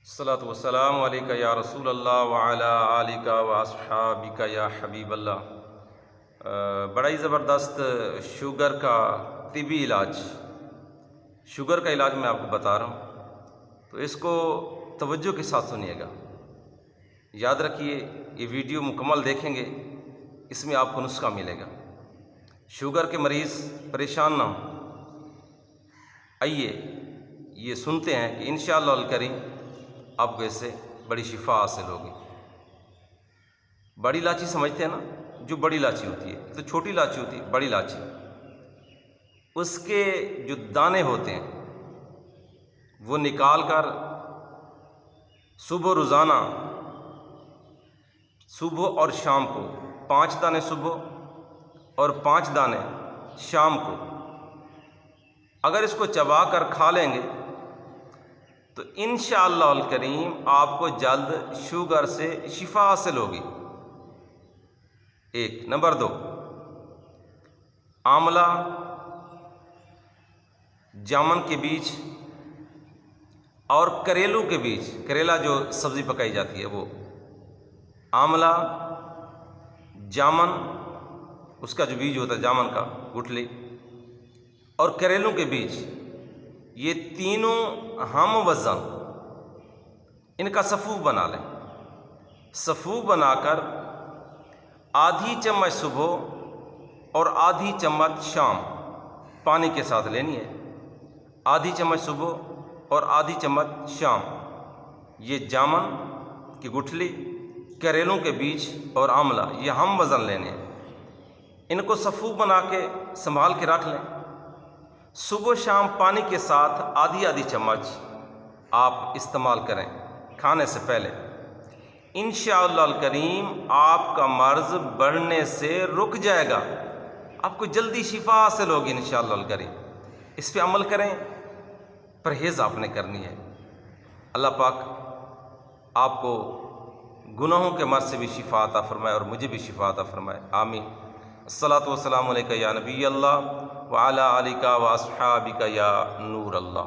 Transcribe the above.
الصلاۃ والسلام علیکہ یا رسول اللہ وعلی آلکہ و اصحابک یا حبیب اللہ۔ بڑا ہی زبردست شوگر کا طبی علاج، شوگر کا علاج میں آپ کو بتا رہا ہوں، تو اس کو توجہ کے ساتھ سنیے گا، یاد رکھیے، یہ ویڈیو مکمل دیکھیں گے، اس میں آپ کو نسخہ ملے گا۔ شوگر کے مریض پریشان نہ ہوں، آئیے یہ سنتے ہیں کہ انشاءاللہ الکریم آپ کو اس سے بڑی شفا حاصل ہوگی۔ بڑی الائچی سمجھتے ہیں نا، جو بڑی الائچی ہوتی ہے، تو چھوٹی الائچی ہوتی ہے، بڑی الائچی، اس کے جو دانے ہوتے ہیں وہ نکال کر صبح روزانہ، صبح اور شام کو 5 دانے صبح اور 5 دانے شام کو، اگر اس کو چبا کر کھا لیں گے تو انشاءاللہ الکریم آپ کو جلد شوگر سے شفا حاصل ہوگی۔ ایک نمبر 2، آملہ، جامن کے بیج اور کریلو کے بیج، کریلا جو سبزی پکائی جاتی ہے وہ، آملہ، جامن، اس کا جو بیج ہوتا ہے جامن کا گٹھلی، اور کریلو کے بیج، یہ تینوں ہم وزن ان کا صفوف بنا لیں۔ صفوف بنا کر آدھی چمچ صبح اور آدھی چمچ شام پانی کے ساتھ لینی ہے، آدھی چمچ صبح اور آدھی چمچ شام۔ یہ جامن کی گٹھلی، کریلوں کے بیج اور آملہ، یہ ہم وزن لینے ہیں، ان کو صفوف بنا کے سنبھال کے رکھ لیں۔ صبح شام پانی کے ساتھ آدھی آدھی چمچ آپ استعمال کریں کھانے سے پہلے، انشاءاللہ الکریم آپ کا مرض بڑھنے سے رک جائے گا، آپ کو جلدی شفا حاصل ہوگی انشاءاللہ الکریم۔ اس پہ عمل کریں، پرہیز آپ نے کرنی ہے۔ اللہ پاک آپ کو گناہوں کے مرض سے بھی شفا عطا فرمائے اور مجھے بھی شفا عطا فرمائے، آمین۔ الصلاۃ والسلام علیکہ یا نبی اللہ وعلی آلکہ و اصحابکہ یا نور اللہ۔